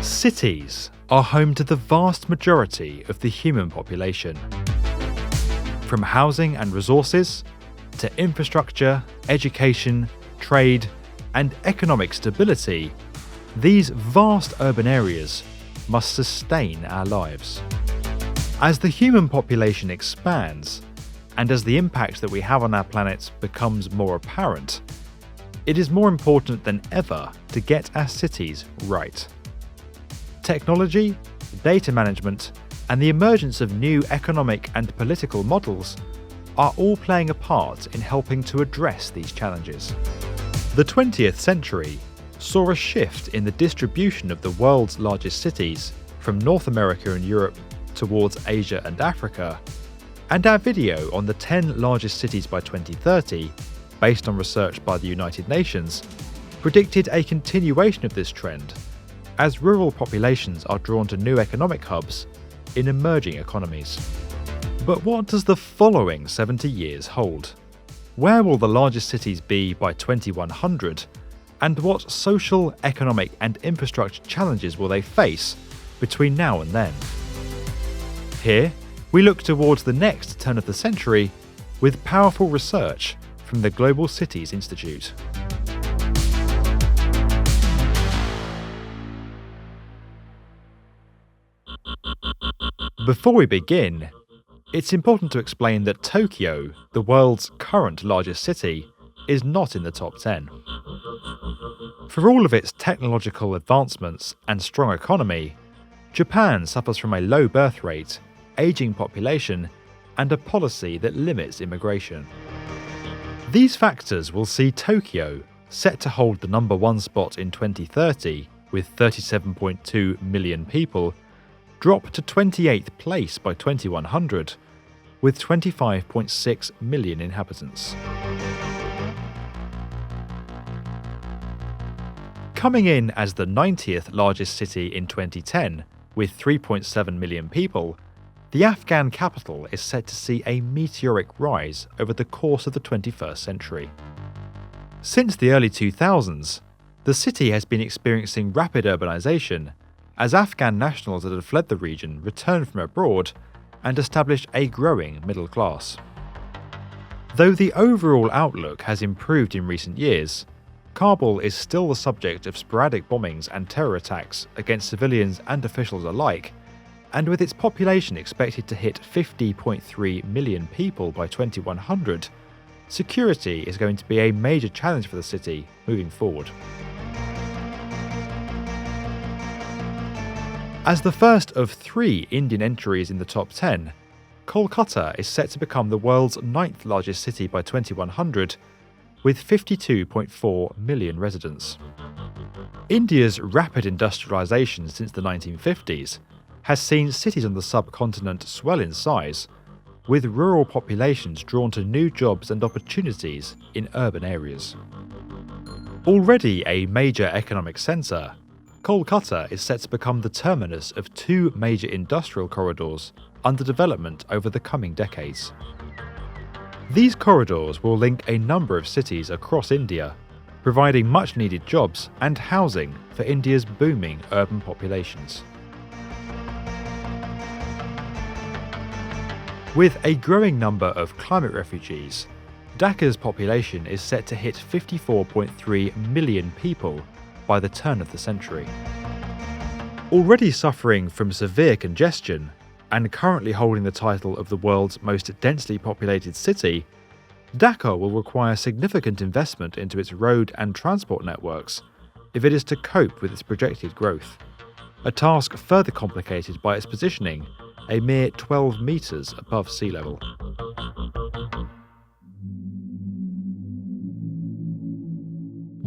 Cities are home to the vast majority of the human population. From housing and resources, to infrastructure, education, trade, and economic stability, these vast urban areas must sustain our lives. As the human population expands, and as the impact that we have on our planet becomes more apparent, it is more important than ever to get our cities right. Technology, data management, and the emergence of new economic and political models are all playing a part in helping to address these challenges. The 20th century saw a shift in the distribution of the world's largest cities from North America and Europe towards Asia and Africa, and our video on the 10 largest cities by 2030, based on research by the United Nations, predicted a continuation of this trend as rural populations are drawn to new economic hubs in emerging economies. But what does the following 70 years hold? Where will the largest cities be by 2100? And what social, economic, and infrastructure challenges will they face between now and then? Here, we look towards the next turn of the century with powerful research from the Global Cities Institute. Before we begin, it's important to explain that Tokyo, the world's current largest city, is not in the top 10. For all of its technological advancements and strong economy, Japan suffers from a low birth rate, aging population, and a policy that limits immigration. These factors will see Tokyo, set to hold the number one spot in 2030 with 37.2 million people, drop to 28th place by 2100 with 25.6 million inhabitants. Coming in as the 90th largest city in 2010 with 3.7 million people, the Afghan capital is set to see a meteoric rise over the course of the 21st century. Since the early 2000s, the city has been experiencing rapid urbanization as Afghan nationals that had fled the region returned from abroad and established a growing middle class. Though the overall outlook has improved in recent years, Kabul is still the subject of sporadic bombings and terror attacks against civilians and officials alike, and with its population expected to hit 50.3 million people by 2100, security is going to be a major challenge for the city moving forward. As the first of 3 Indian entries in the top 10, Kolkata is set to become the world's 9th largest city by 2100, with 52.4 million residents. India's rapid industrialisation since the 1950s has seen cities on the subcontinent swell in size, with rural populations drawn to new jobs and opportunities in urban areas. Already a major economic centre, Kolkata is set to become the terminus of 2 major industrial corridors under development over the coming decades. These corridors will link a number of cities across India, providing much-needed jobs and housing for India's booming urban populations. With a growing number of climate refugees, Dhaka's population is set to hit 54.3 million people by the turn of the century. Already suffering from severe congestion and currently holding the title of the world's most densely populated city, Dhaka will require significant investment into its road and transport networks if it is to cope with its projected growth, a task further complicated by its positioning a mere 12 metres above sea level.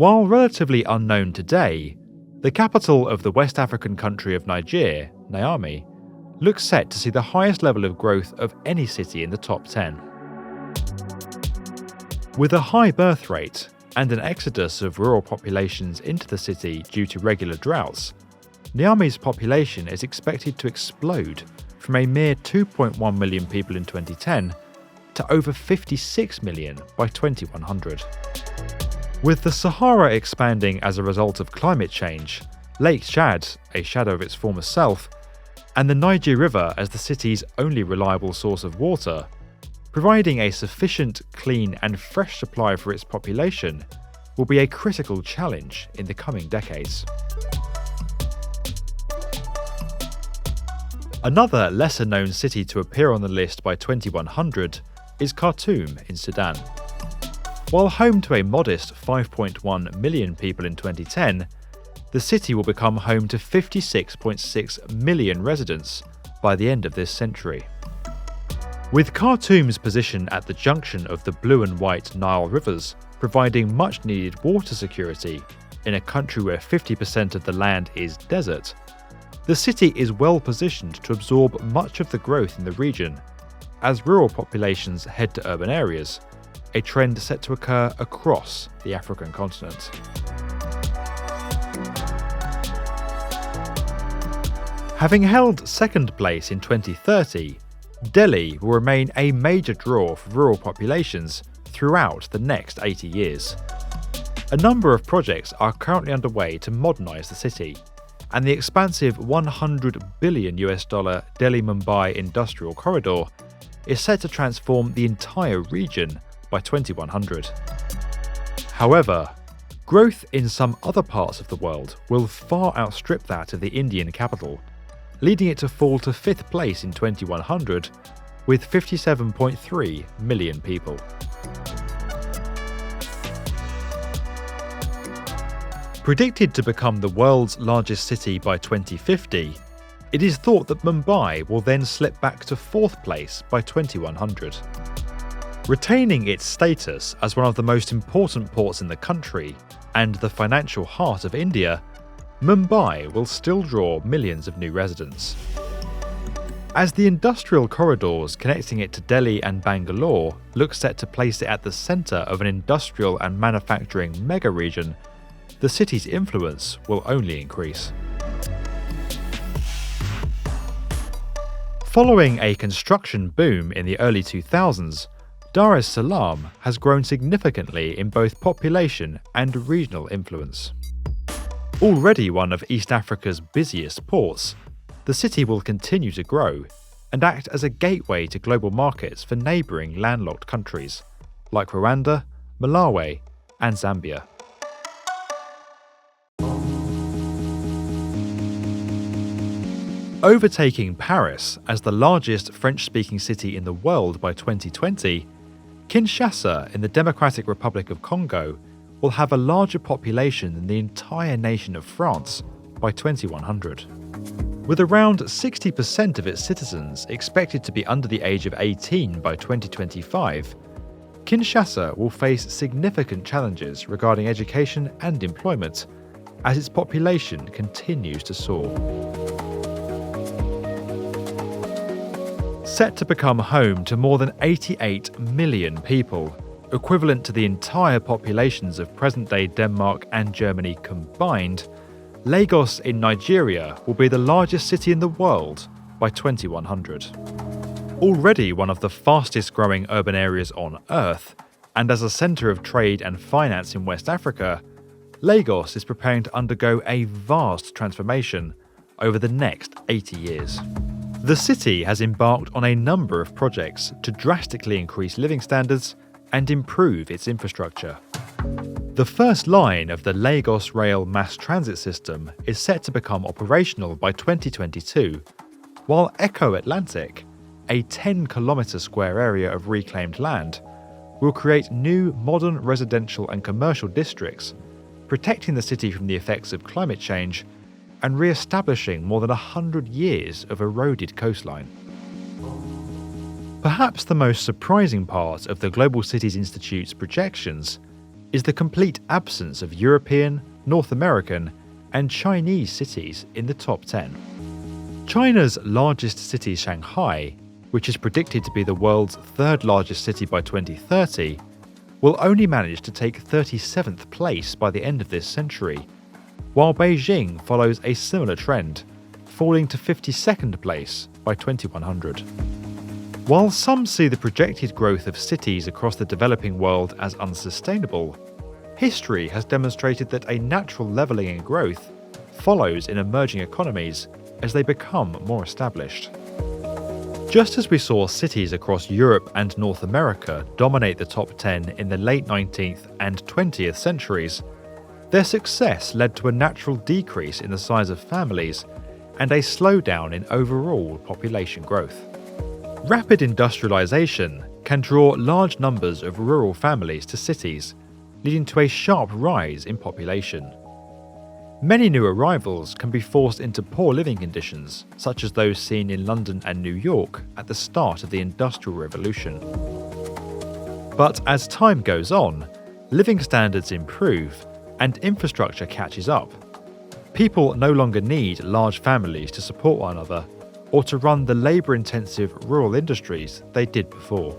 While relatively unknown today, the capital of the West African country of Niger, Niamey, looks set to see the highest level of growth of any city in the top 10. With a high birth rate and an exodus of rural populations into the city due to regular droughts, Niamey's population is expected to explode from a mere 2.1 million people in 2010 to over 56 million by 2100. With the Sahara expanding as a result of climate change, Lake Chad, a shadow of its former self, and the Niger River as the city's only reliable source of water, providing a sufficient, clean and fresh supply for its population will be a critical challenge in the coming decades. Another lesser-known city to appear on the list by 2100 is Khartoum in Sudan. While home to a modest 5.1 million people in 2010, the city will become home to 56.6 million residents by the end of this century. With Khartoum's position at the junction of the blue and white Nile rivers providing much-needed water security in a country where 50% of the land is desert, the city is well positioned to absorb much of the growth in the region as rural populations head to urban areas, a trend set to occur across the African continent. Having held second place in 2030, Delhi will remain a major draw for rural populations throughout the next 80 years. A number of projects are currently underway to modernise the city, and the expansive $100 billion Delhi-Mumbai industrial corridor is set to transform the entire region by 2100. However, growth in some other parts of the world will far outstrip that of the Indian capital, leading it to fall to 5th place in 2100 with 57.3 million people. Predicted to become the world's largest city by 2050, it is thought that Mumbai will then slip back to 4th place by 2100. Retaining its status as one of the most important ports in the country and the financial heart of India, Mumbai will still draw millions of new residents. As the industrial corridors connecting it to Delhi and Bangalore look set to place it at the centre of an industrial and manufacturing mega-region, the city's influence will only increase. Following a construction boom in the early 2000s, Dar es Salaam has grown significantly in both population and regional influence. Already one of East Africa's busiest ports, the city will continue to grow and act as a gateway to global markets for neighbouring landlocked countries like Rwanda, Malawi, and Zambia. Overtaking Paris as the largest French-speaking city in the world by 2020, Kinshasa in the Democratic Republic of Congo will have a larger population than the entire nation of France by 2100. With around 60% of its citizens expected to be under the age of 18 by 2025, Kinshasa will face significant challenges regarding education and employment as its population continues to soar. Set to become home to more than 88 million people, equivalent to the entire populations of present-day Denmark and Germany combined, Lagos in Nigeria will be the largest city in the world by 2100. Already one of the fastest-growing urban areas on Earth, and as a centre of trade and finance in West Africa, Lagos is preparing to undergo a vast transformation over the next 80 years. The city has embarked on a number of projects to drastically increase living standards and improve its infrastructure. The first line of the Lagos Rail mass transit system is set to become operational by 2022, while Eco Atlantic, a 10-kilometre square area of reclaimed land, will create new modern residential and commercial districts, protecting the city from the effects of climate change and re-establishing more than 100 years of eroded coastline. Perhaps the most surprising part of the Global Cities Institute's projections is the complete absence of European, North American, and Chinese cities in the top 10. China's largest city, Shanghai, which is predicted to be the world's third largest city by 2030, will only manage to take 37th place by the end of this century, while Beijing follows a similar trend, falling to 52nd place by 2100. While some see the projected growth of cities across the developing world as unsustainable, history has demonstrated that a natural levelling in growth follows in emerging economies as they become more established. Just as we saw cities across Europe and North America dominate the top 10 in the late 19th and 20th centuries, their success led to a natural decrease in the size of families and a slowdown in overall population growth. Rapid industrialization can draw large numbers of rural families to cities, leading to a sharp rise in population. Many new arrivals can be forced into poor living conditions, such as those seen in London and New York at the start of the Industrial Revolution. But as time goes on, living standards improve and infrastructure catches up. People no longer need large families to support one another or to run the labour-intensive rural industries they did before.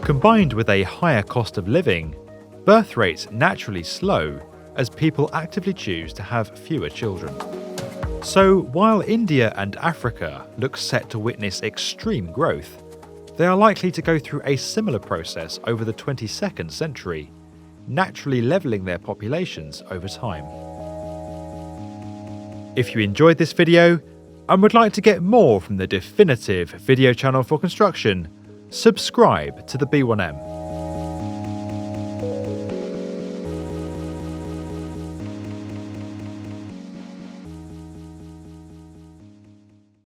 Combined with a higher cost of living, birth rates naturally slow as people actively choose to have fewer children. So while India and Africa look set to witness extreme growth, they are likely to go through a similar process over the 22nd century, naturally levelling their populations over time. If you enjoyed this video and would like to get more from the definitive video channel for construction, subscribe to the B1M.